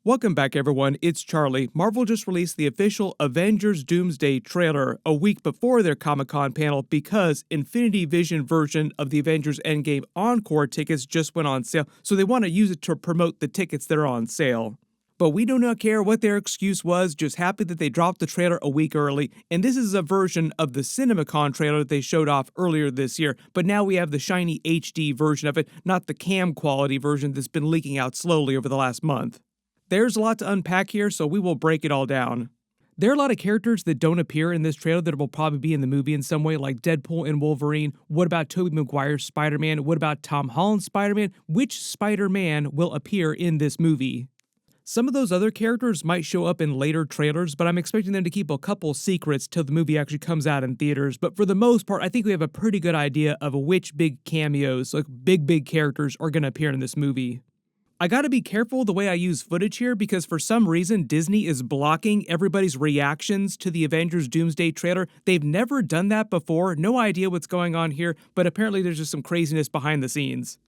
Welcome back, everyone. It's Charlie. Marvel just released the official Avengers Doomsday trailer a week before their Comic-Con panel because Infinity Vision version of the Avengers Endgame Encore tickets just went on sale, so they want to use it to promote the tickets that are on sale. But we do not care what their excuse was, just happy that they dropped the trailer a week early, and this is a version of the Cinemacon trailer that they showed off earlier this year, but now we have the shiny HD version of it, not the cam quality version that's been leaking out slowly over the last month. There's a lot to unpack here, so we will break it all down. There are a lot of characters that don't appear in this trailer that will probably be in the movie in some way, like Deadpool and Wolverine. What about Tobey Maguire's Spider-Man? What about Tom Holland's Spider-Man? Which Spider-Man will appear in this movie? Some of those other characters might show up in later trailers, but I'm expecting them to keep a couple secrets till the movie actually comes out in theaters. But for the most part, I think we have a pretty good idea of which big cameos, like big characters, are going to appear in this movie. I gotta be careful the way I use footage here because for some reason Disney is blocking everybody's reactions to the Avengers Doomsday trailer. They've never done that before, no idea what's going on here, but apparently there's just some craziness behind the scenes.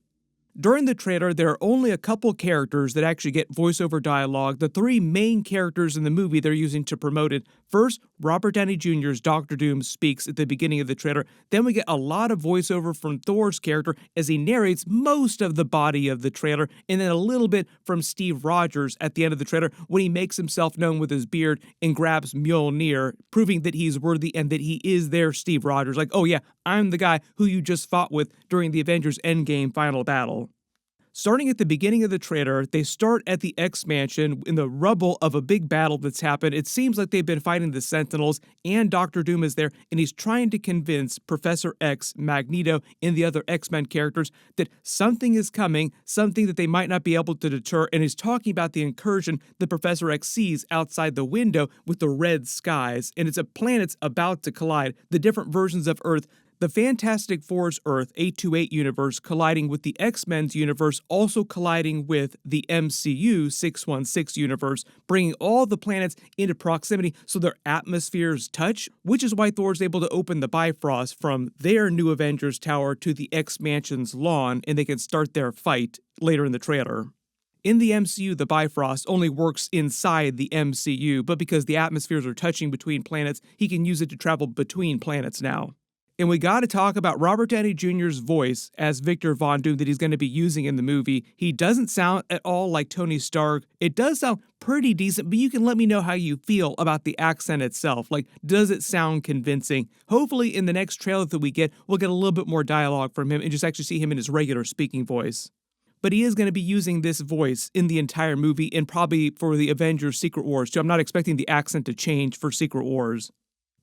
During the trailer, there are only a couple characters that actually get voiceover dialogue, the three main characters in the movie they're using to promote it. First, Robert Downey Jr.'s Dr. Doom speaks at the beginning of the trailer. Then we get a lot of voiceover from Thor's character as he narrates most of the body of the trailer, and then a little bit from Steve Rogers at the end of the trailer when he makes himself known with his beard and grabs Mjolnir, proving that he's worthy and that he is their Steve Rogers. Like, oh yeah, I'm the guy who you just fought with during the Avengers Endgame final battle. Starting at the beginning of the trailer, they start at the X-Mansion in the rubble of a big battle that's happened. It seems like they've been fighting the Sentinels, and Dr. Doom is there, and he's trying to convince Professor X, Magneto, and the other X-Men characters that something is coming, something that they might not be able to deter, and he's talking about the incursion that Professor X sees outside the window with the red skies, and it's a planet's about to collide, the different versions of Earth. The Fantastic Four's Earth 828 universe colliding with the X-Men's universe, also colliding with the MCU 616 universe, bringing all the planets into proximity so their atmospheres touch, which is why Thor's able to open the Bifrost from their new Avengers Tower to the X-Mansion's lawn, and they can start their fight later in the trailer. In the MCU, the Bifrost only works inside the MCU, but because the atmospheres are touching between planets, he can use it to travel between planets now. And we gotta talk about Robert Downey Jr.'s voice as Victor Von Doom that he's gonna be using in the movie. He doesn't sound at all like Tony Stark. It does sound pretty decent, but you can let me know how you feel about the accent itself. Like, does it sound convincing? Hopefully in the next trailer that we get, we'll get a little bit more dialogue from him and just actually see him in his regular speaking voice. But he is going to be using this voice in the entire movie and probably for the Avengers Secret Wars too. I'm not expecting the accent to change for Secret Wars.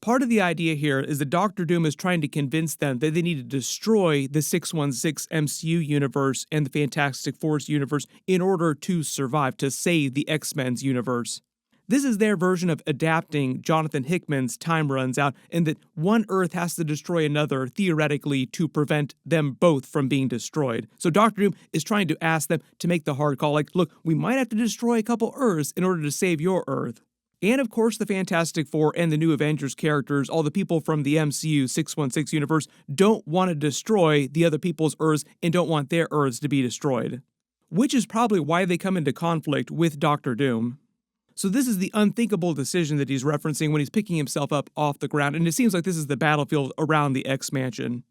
Part of the idea here is that Dr. Doom is trying to convince them that they need to destroy the 616 MCU universe and the Fantastic Four's universe in order to survive, to save the X-Men's universe. This is their version of adapting Jonathan Hickman's Time Runs Out, and that one Earth has to destroy another, theoretically, to prevent them both from being destroyed. So Dr. Doom is trying to ask them to make the hard call, like, look, we might have to destroy a couple Earths in order to save your Earth. And of course, the Fantastic Four and the new Avengers characters, all the people from the MCU 616 universe, don't want to destroy the other people's Earths and don't want their Earths to be destroyed. Which is probably why they come into conflict with Dr. Doom. So this is the unthinkable decision that he's referencing when he's picking himself up off the ground, and it seems like this is the battlefield around the X-Mansion.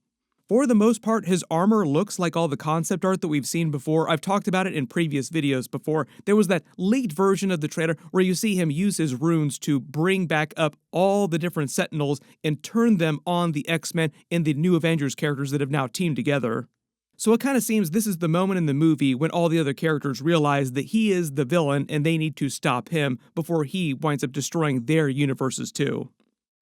For the most part, his armor looks like all the concept art that we've seen before. I've talked about it in previous videos before. There was that leaked version of the trailer where you see him use his runes to bring back up all the different Sentinels and turn them on the X-Men and the new Avengers characters that have now teamed together. So it kind of seems this is the moment in the movie when all the other characters realize that he is the villain and they need to stop him before he winds up destroying their universes too.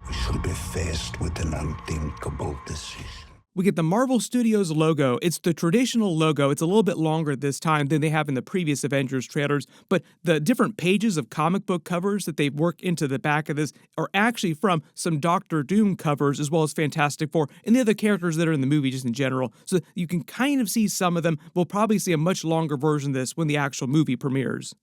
We shall be faced with an unthinkable decision. We get the Marvel Studios logo. It's the traditional logo. It's a little bit longer this time than they have in the previous Avengers trailers, but the different pages of comic book covers that they've worked into the back of this are actually from some Doctor Doom covers as well as Fantastic Four and the other characters that are in the movie just in general. So you can kind of see some of them. We'll probably see a much longer version of this when the actual movie premieres.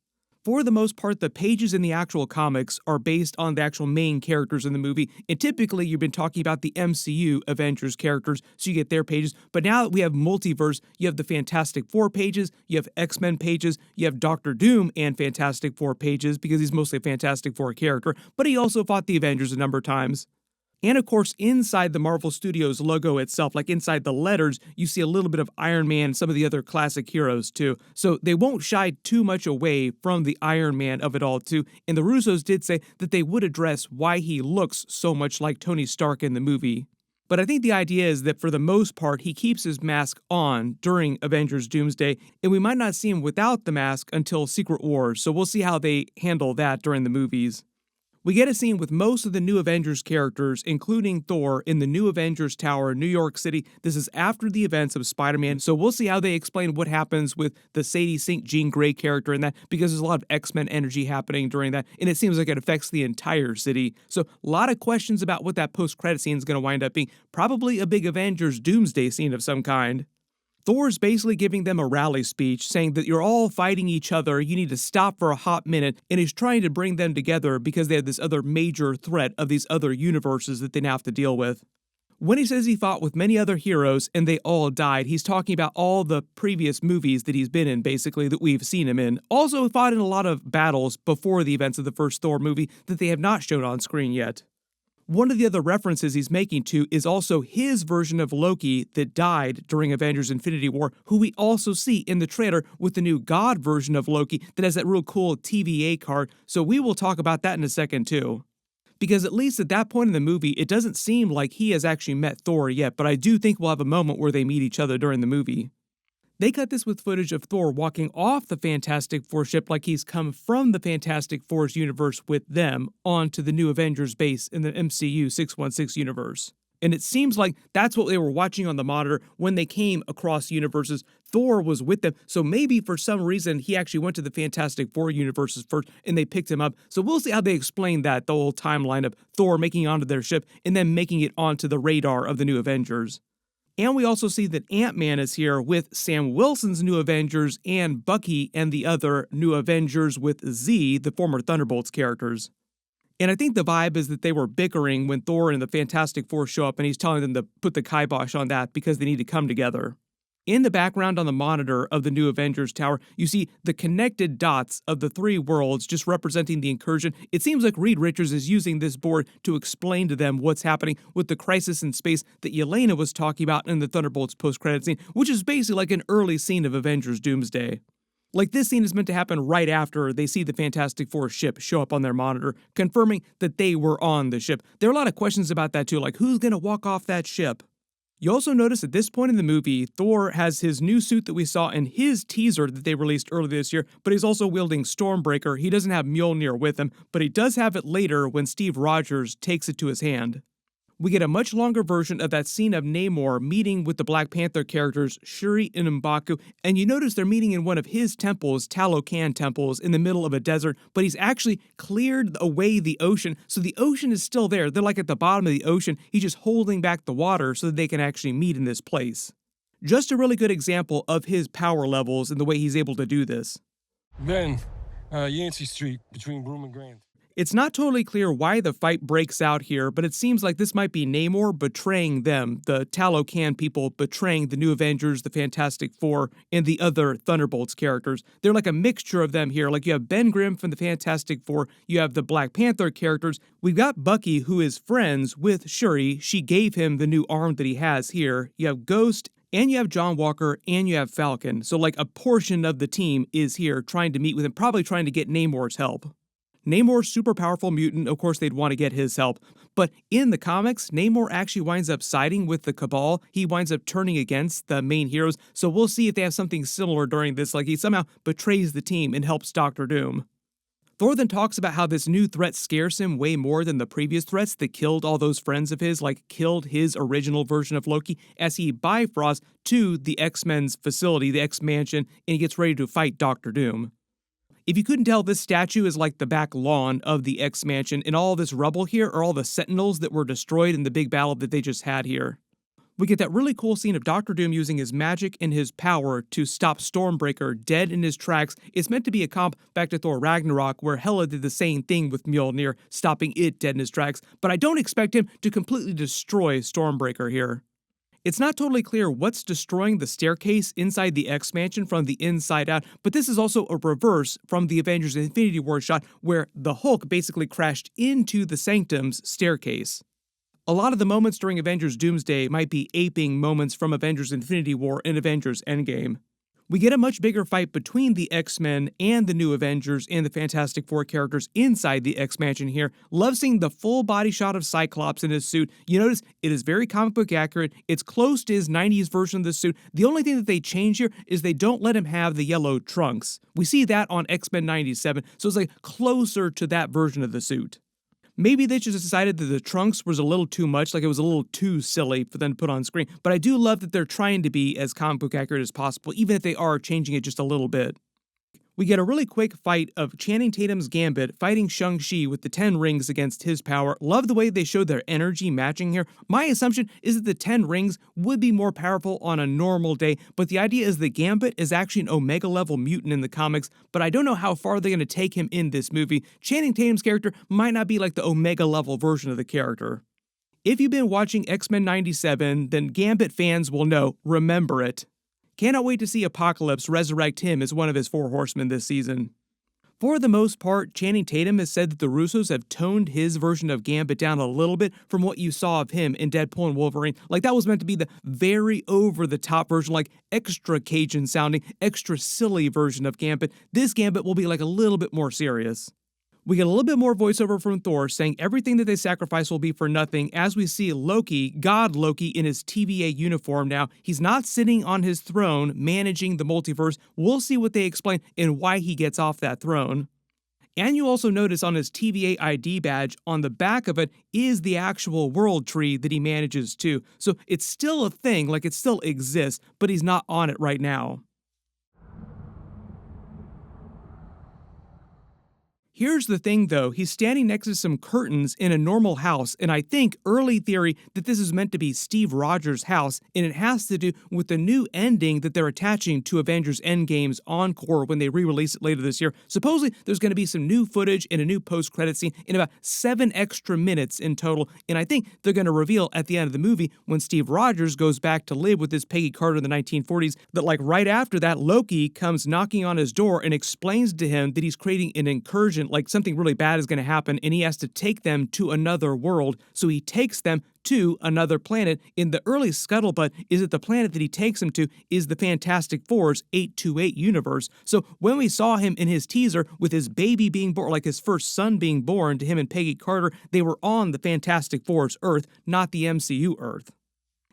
For the most part, the pages in the actual comics are based on the actual main characters in the movie, and typically you've been talking about the MCU Avengers characters, so you get their pages, but now that we have Multiverse, you have the Fantastic Four pages, you have X-Men pages, you have Doctor Doom and Fantastic Four pages, because he's mostly a Fantastic Four character, but he also fought the Avengers a number of times. And of course, inside the Marvel Studios logo itself, like inside the letters, you see a little bit of Iron Man and some of the other classic heroes too. So they won't shy too much away from the Iron Man of it all too. And the Russos did say that they would address why he looks so much like Tony Stark in the movie. But I think the idea is that for the most part, he keeps his mask on during Avengers Doomsday, and we might not see him without the mask until Secret Wars, so we'll see how they handle that during the movies. We get a scene with most of the new Avengers characters, including Thor, in the new Avengers Tower in New York City. This is after the events of Spider-Man, so we'll see how they explain what happens with the Sadie St. Jean Grey character in that, because there's a lot of X-Men energy happening during that, and it seems like it affects the entire city. So a lot of questions about what that post-credit scene is going to wind up being. Probably a big Avengers Doomsday scene of some kind. Thor's basically giving them a rally speech, saying that you're all fighting each other, you need to stop for a hot minute, and he's trying to bring them together because they have this other major threat of these other universes that they now have to deal with. When he says he fought with many other heroes and they all died, he's talking about all the previous movies that he's been in, basically, that we've seen him in. Also, he fought in a lot of battles before the events of the first Thor movie that they have not shown on screen yet. One of the other references he's making to is also his version of Loki that died during Avengers Infinity War, who we also see in the trailer with the new God version of Loki that has that real cool TVA card, so we will talk about that in a second too. Because at least at that point in the movie, it doesn't seem like he has actually met Thor yet, but I do think we'll have a moment where they meet each other during the movie. They cut this with footage of Thor walking off the Fantastic Four ship like he's come from the Fantastic Four's universe with them onto the new Avengers base in the MCU 616 universe. And it seems like that's what they were watching on the monitor when they came across universes. Thor was with them, so maybe for some reason he actually went to the Fantastic Four universes first and they picked him up. So we'll see how they explain that, the whole timeline of Thor making it onto their ship and then making it onto the radar of the new Avengers. And we also see that Ant-Man is here with Sam Wilson's new Avengers and Bucky and the other new Avengers with Z, the former Thunderbolts characters. And I think the vibe is that they were bickering when Thor and the Fantastic Four show up and he's telling them to put the kibosh on that because they need to come together. In the background on the monitor of the new Avengers Tower, you see the connected dots of the three worlds just representing the incursion. It seems like Reed Richards is using this board to explain to them what's happening with the crisis in space that Yelena was talking about in the Thunderbolts post-credit scene, which is basically like an early scene of Avengers Doomsday. Like this scene is meant to happen right after they see the Fantastic Four ship show up on their monitor, confirming that they were on the ship. There are a lot of questions about that too, like who's going to walk off that ship? You also notice at this point in the movie, Thor has his new suit that we saw in his teaser that they released earlier this year, but he's also wielding Stormbreaker. He doesn't have Mjolnir with him, but he does have it later when Steve Rogers takes it to his hand. We get a much longer version of that scene of Namor meeting with the Black Panther characters Shuri and M'Baku, and you notice they're meeting in one of his temples, Talocan temples, in the middle of a desert, but he's actually cleared away the ocean, so the ocean is still there. They're like at the bottom of the ocean. He's just holding back the water so that they can actually meet in this place. Just a really good example of his power levels and the way he's able to do this. Ben, Yancey Street, between Broome and Grand. It's not totally clear why the fight breaks out here, but it seems like this might be Namor betraying them, the Talocan people betraying the new Avengers, the Fantastic Four, and the other Thunderbolts characters. They're like a mixture of them here. Like you have Ben Grimm from the Fantastic Four, you have the Black Panther characters. We've got Bucky, who is friends with Shuri. She gave him the new arm that he has here. You have Ghost, and you have John Walker, and you have Falcon. So like a portion of the team is here trying to meet with him, probably trying to get Namor's help. Namor's super powerful mutant, of course they'd want to get his help, but in the comics, Namor actually winds up siding with the Cabal. He winds up turning against the main heroes, so we'll see if they have something similar during this, like he somehow betrays the team and helps Doctor Doom. Thor then talks about how this new threat scares him way more than the previous threats that killed all those friends of his, like killed his original version of Loki, as he bifrosts to the X-Men's facility, the X-Mansion, and he gets ready to fight Doctor Doom. If you couldn't tell, this statue is like the back lawn of the X-Mansion, and all this rubble here are all the Sentinels that were destroyed in the big battle that they just had here. We get that really cool scene of Doctor Doom using his magic and his power to stop Stormbreaker dead in his tracks. It's meant to be a comp back to Thor Ragnarok, where Hela did the same thing with Mjolnir, stopping it dead in his tracks, but I don't expect him to completely destroy Stormbreaker here. It's not totally clear what's destroying the staircase inside the X-Mansion from the inside out, but this is also a reverse from the Avengers Infinity War shot where the Hulk basically crashed into the Sanctum's staircase. A lot of the moments during Avengers Doomsday might be aping moments from Avengers Infinity War and Avengers Endgame. We get a much bigger fight between the X-Men and the new Avengers and the Fantastic Four characters inside the X-Mansion here. Love seeing the full body shot of Cyclops in his suit. You notice it is very comic book accurate. It's close to his 90s version of the suit. The only thing that they change here is they don't let him have the yellow trunks. We see that on X-Men 97, so it's like closer to that version of the suit. Maybe they just decided that the trunks was a little too much, like it was a little too silly for them to put on screen, but I do love that they're trying to be as comic book accurate as possible, even if they are changing it just a little bit. We get a really quick fight of Channing Tatum's Gambit fighting Shang-Chi with the 10 rings against his power. Love the way they showed their energy matching here. My assumption is that the 10 rings would be more powerful on a normal day, but the idea is that Gambit is actually an Omega level mutant in the comics, but I don't know how far they're going to take him in this movie. Channing Tatum's character might not be like the Omega level version of the character. If you've been watching X-Men 97, then Gambit fans will know, remember it. Cannot wait to see Apocalypse resurrect him as one of his 4 horsemen this season. For the most part, Channing Tatum has said that the Russos have toned his version of Gambit down a little bit from what you saw of him in Deadpool and Wolverine. Like that was meant to be the very over-the-top version, like extra Cajun-sounding, extra silly version of Gambit. This Gambit will be like a little bit more serious. We get a little bit more voiceover from Thor saying everything that they sacrifice will be for nothing as we see Loki, God Loki, in his TVA uniform now. He's not sitting on his throne managing the multiverse. We'll see what they explain and why he gets off that throne. And you also notice on his TVA ID badge, on the back of it is the actual world tree that he manages too. So it's still a thing, like it still exists, but he's not on it right now. Here's the thing though, he's standing next to some curtains in a normal house, and I think, early theory, that this is meant to be Steve Rogers' house, and it has to do with the new ending that they're attaching to Avengers Endgame's Encore when they re-release it later this year. Supposedly, there's going to be some new footage and a new post-credit scene in about 7 extra minutes in total, and I think they're going to reveal at the end of the movie, when Steve Rogers goes back to live with his Peggy Carter in the 1940s, that like right after that, Loki comes knocking on his door and explains to him that he's creating an incursion, like something really bad is going to happen, and he has to take them to another world. So he takes them to another planet. In the early scuttlebutt is that the planet that he takes them to is the Fantastic Four's 828 universe. So when we saw him in his teaser with his baby being born, like his first son being born to him and Peggy Carter, they were on the Fantastic Four's Earth, not the MCU Earth.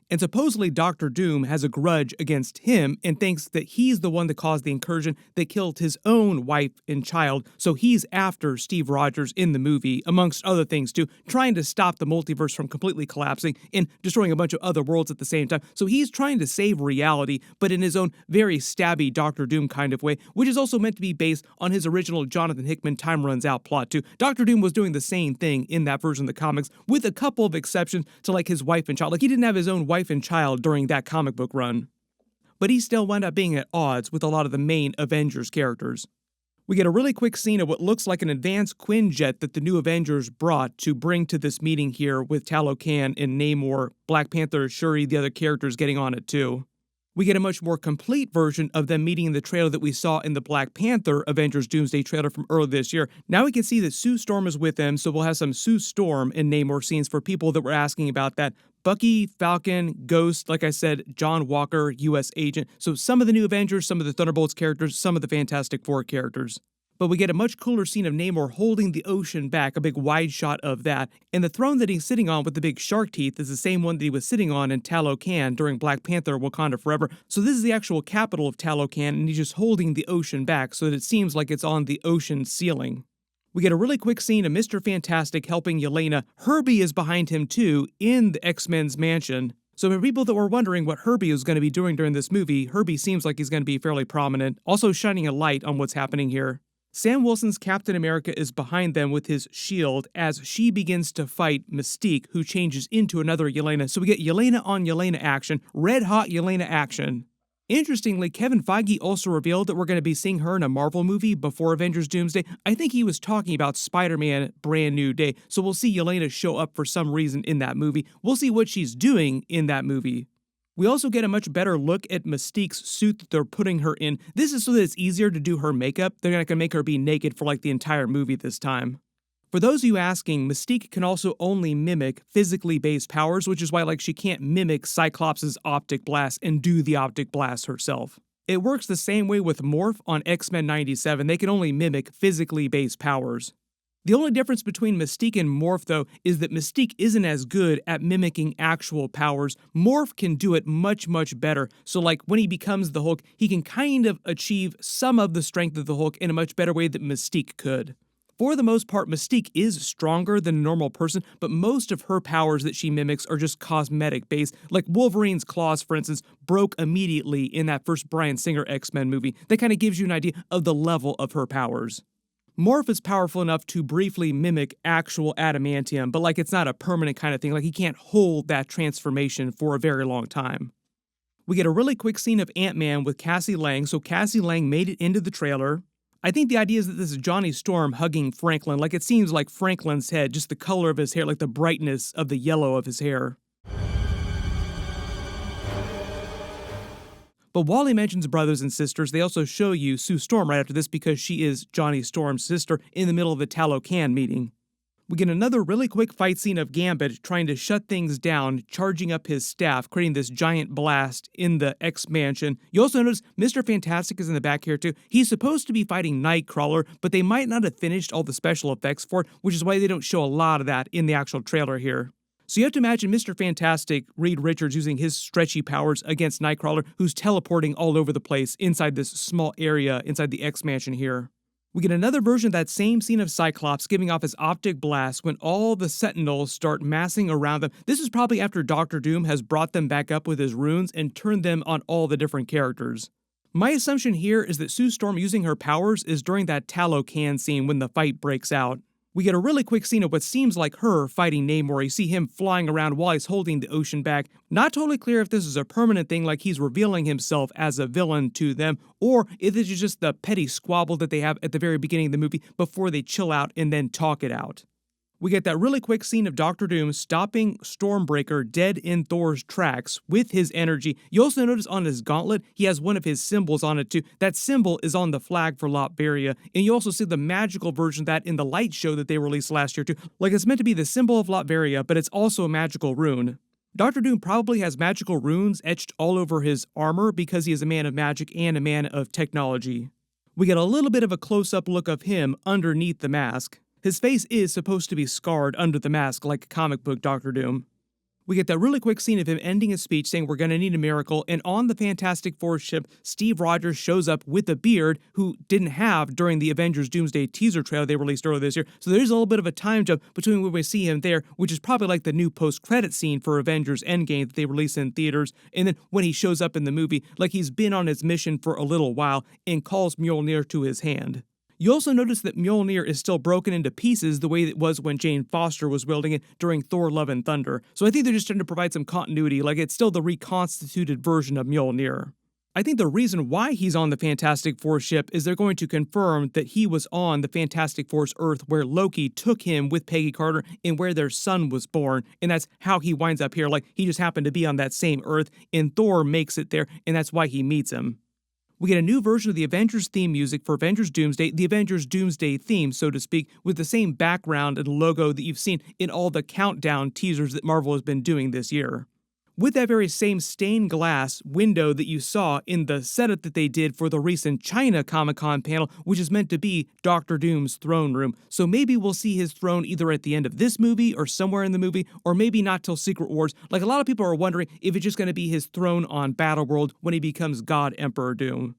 And supposedly Doctor Doom has a grudge against him and thinks that he's the one that caused the incursion that killed his own wife and child, so he's after Steve Rogers in the movie, amongst other things too, trying to stop the multiverse from completely collapsing and destroying a bunch of other worlds at the same time. So he's trying to save reality, but in his own very stabby Doctor Doom kind of way, which is also meant to be based on his original Jonathan Hickman Time Runs Out plot too. Doctor Doom was doing the same thing in that version of the comics, with a couple of exceptions to like his wife and child. Like he didn't have his own wife and child during that comic book run. But he still wound up being at odds with a lot of the main Avengers characters. We get a really quick scene of what looks like an advanced Quinjet that the new Avengers brought to bring to this meeting here with Talocan and Namor, Black Panther, Shuri, the other characters getting on it too. We get a much more complete version of them meeting in the trailer that we saw in the Black Panther Avengers Doomsday trailer from earlier this year. Now we can see that Sue Storm is with them, so we'll have some Sue Storm and Namor scenes for people that were asking about that. Bucky, Falcon, Ghost, like I said, John Walker, U.S. Agent. So some of the new Avengers, some of the Thunderbolts characters, some of the Fantastic Four characters. But we get a much cooler scene of Namor holding the ocean back, a big wide shot of that. And the throne that he's sitting on with the big shark teeth is the same one that he was sitting on in Talocan during Black Panther Wakanda Forever. So this is the actual capital of Talocan, and he's just holding the ocean back so that it seems like it's on the ocean ceiling. We get a really quick scene of Mr. Fantastic helping Yelena. Herbie is behind him too in the X-Men's mansion. So for people that were wondering what Herbie was going to be doing during this movie, Herbie seems like he's going to be fairly prominent, also shining a light on what's happening here. Sam Wilson's Captain America is behind them with his shield as she begins to fight Mystique, who changes into another Yelena. So we get Yelena on Yelena action, red hot Yelena action. Interestingly, Kevin Feige also revealed that we're going to be seeing her in a Marvel movie before Avengers Doomsday. I think he was talking about Spider-Man Brand New Day, so we'll see Yelena show up for some reason in that movie. We'll see what she's doing in that movie. We also get a much better look at Mystique's suit that they're putting her in. This is so that it's easier to do her makeup. They're not going to make her be naked for like the entire movie this time. For those of you asking, Mystique can also only mimic physically based powers, which is why like she can't mimic Cyclops' optic blast and do the optic blast herself. It works the same way with Morph on X-Men 97. They can only mimic physically based powers. The only difference between Mystique and Morph, though, is that Mystique isn't as good at mimicking actual powers. Morph can do it much, much better. So, like, when he becomes the Hulk, he can kind of achieve some of the strength of the Hulk in a much better way than Mystique could. For the most part, Mystique is stronger than a normal person, but most of her powers that she mimics are just cosmetic-based. Like Wolverine's claws, for instance, broke immediately in that first Bryan Singer X-Men movie. That kind of gives you an idea of the level of her powers. Morph is powerful enough to briefly mimic actual adamantium, but like it's not a permanent kind of thing, like he can't hold that transformation for a very long time. We get a really quick scene of Ant-Man with Cassie Lang, so Cassie Lang made it into the trailer. I think the idea is that this is Johnny Storm hugging Franklin, like it seems like Franklin's head, just the color of his hair, like the brightness of the yellow of his hair. But while he mentions brothers and sisters, they also show you Sue Storm right after this because she is Johnny Storm's sister in the middle of the Talocan meeting. We get another really quick fight scene of Gambit trying to shut things down, charging up his staff, creating this giant blast in the X-Mansion. You also notice Mr. Fantastic is in the back here too. He's supposed to be fighting Nightcrawler, but they might not have finished all the special effects for it, which is why they don't show a lot of that in the actual trailer here. So you have to imagine Mr. Fantastic, Reed Richards, using his stretchy powers against Nightcrawler, who's teleporting all over the place inside this small area inside the X-Mansion here. We get another version of that same scene of Cyclops giving off his optic blast when all the Sentinels start massing around them. This is probably after Dr. Doom has brought them back up with his runes and turned them on all the different characters. My assumption here is that Sue Storm using her powers is during that Talocan scene when the fight breaks out. We get a really quick scene of what seems like her fighting Namor. You see him flying around while he's holding the ocean bag. Not totally clear if this is a permanent thing, like he's revealing himself as a villain to them, or if this is just the petty squabble that they have at the very beginning of the movie before they chill out and then talk it out. We get that really quick scene of Dr. Doom stopping Stormbreaker dead in Thor's tracks with his energy. You also notice on his gauntlet, he has one of his symbols on it too. That symbol is on the flag for Latveria, and you also see the magical version of that in the light show that they released last year too. Like it's meant to be the symbol of Latveria, but it's also a magical rune. Dr. Doom probably has magical runes etched all over his armor because he is a man of magic and a man of technology. We get a little bit of a close-up look of him underneath the mask. His face is supposed to be scarred under the mask like comic book Dr. Doom. We get that really quick scene of him ending his speech saying we're gonna need a miracle, and on the Fantastic Four ship, Steve Rogers shows up with a beard who didn't have during the Avengers Doomsday teaser trailer they released earlier this year. So there's a little bit of a time jump between when we see him there, which is probably like the new post-credit scene for Avengers Endgame that they release in theaters, and then when he shows up in the movie, like he's been on his mission for a little while and calls Mjolnir to his hand. You also notice that Mjolnir is still broken into pieces the way it was when Jane Foster was wielding it during Thor Love and Thunder. So I think they're just trying to provide some continuity, like it's still the reconstituted version of Mjolnir. I think the reason why he's on the Fantastic Four ship is they're going to confirm that he was on the Fantastic Four's Earth where Loki took him with Peggy Carter and where their son was born, and that's how he winds up here. Like he just happened to be on that same Earth, and Thor makes it there, and that's why he meets him. We get a new version of the Avengers theme music for Avengers Doomsday, the Avengers Doomsday theme, so to speak, with the same background and logo that you've seen in all the countdown teasers that Marvel has been doing this year. With that very same stained glass window that you saw in the setup that they did for the recent China Comic-Con panel, which is meant to be Dr. Doom's throne room. So maybe we'll see his throne either at the end of this movie or somewhere in the movie, or maybe not till Secret Wars. Like a lot of people are wondering if it's just going to be his throne on Battleworld when he becomes God Emperor Doom.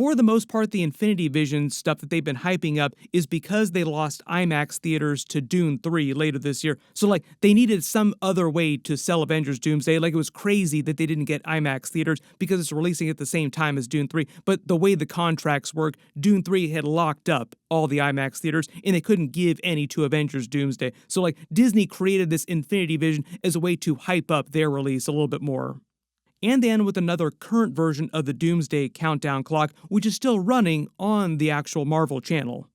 For the most part, the Infinity Vision stuff that they've been hyping up is because they lost IMAX theaters to Dune 3 later this year. So, like, they needed some other way to sell Avengers Doomsday. Like, it was crazy that they didn't get IMAX theaters because it's releasing at the same time as Dune 3. But the way the contracts work, Dune 3 had locked up all the IMAX theaters, and they couldn't give any to Avengers Doomsday. So, like, Disney created this Infinity Vision as a way to hype up their release a little bit more. And they end with another current version of the Doomsday countdown clock, which is still running on the actual Marvel channel.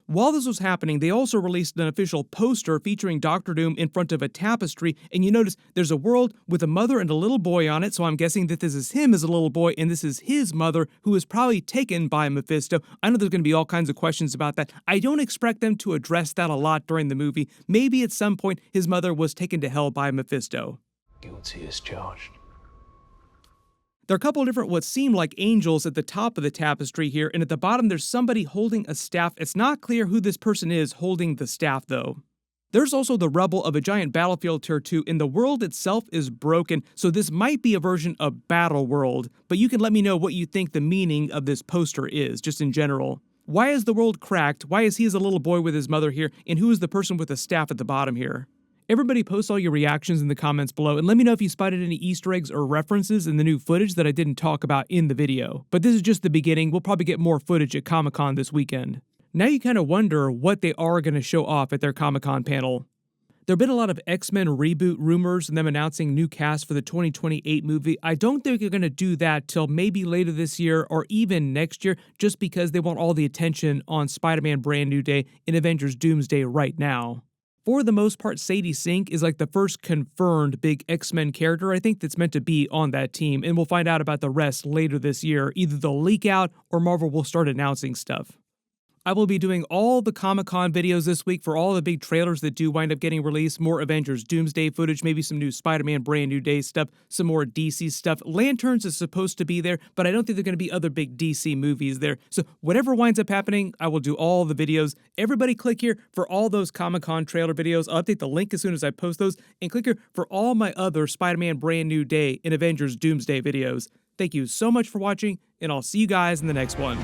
While this was happening, they also released an official poster featuring Doctor Doom in front of a tapestry, and you notice there's a world with a mother and a little boy on it, so I'm guessing that this is him as a little boy, and this is his mother, who is probably taken by Mephisto. I know there's going to be all kinds of questions about that. I don't expect them to address that a lot during the movie. Maybe at some point his mother was taken to hell by Mephisto. Guilty as charged. There are a couple of different what seem like angels at the top of the tapestry here, and at the bottom there's somebody holding a staff. It's not clear who this person is holding the staff, though. There's also the rubble of a giant battlefield tier 2, and the world itself is broken, so this might be a version of Battle World, but you can let me know what you think the meaning of this poster is, just in general. Why is the world cracked? Why is he as a little boy with his mother here? And who is the person with the staff at the bottom here? Everybody post all your reactions in the comments below, and let me know if you spotted any Easter eggs or references in the new footage that I didn't talk about in the video. But this is just the beginning. We'll probably get more footage at Comic-Con this weekend. Now you kind of wonder what they are going to show off at their Comic-Con panel. There have been a lot of X-Men reboot rumors and them announcing new cast for the 2028 movie. I don't think they're going to do that till maybe later this year or even next year, just because they want all the attention on Spider-Man Brand New Day and Avengers Doomsday right now. For the most part, Sadie Sink is like the first confirmed big X-Men character I think that's meant to be on that team, and we'll find out about the rest later this year. Either they'll leak out or Marvel will start announcing stuff. I will be doing all the Comic-Con videos this week for all the big trailers that do wind up getting released, more Avengers Doomsday footage, maybe some new Spider-Man Brand New Day stuff, some more DC stuff. Lanterns is supposed to be there, but I don't think there are going to be other big DC movies there. So whatever winds up happening, I will do all the videos. Everybody click here for all those Comic-Con trailer videos. I'll update the link as soon as I post those, and click here for all my other Spider-Man Brand New Day and Avengers Doomsday videos. Thank you so much for watching, and I'll see you guys in the next one.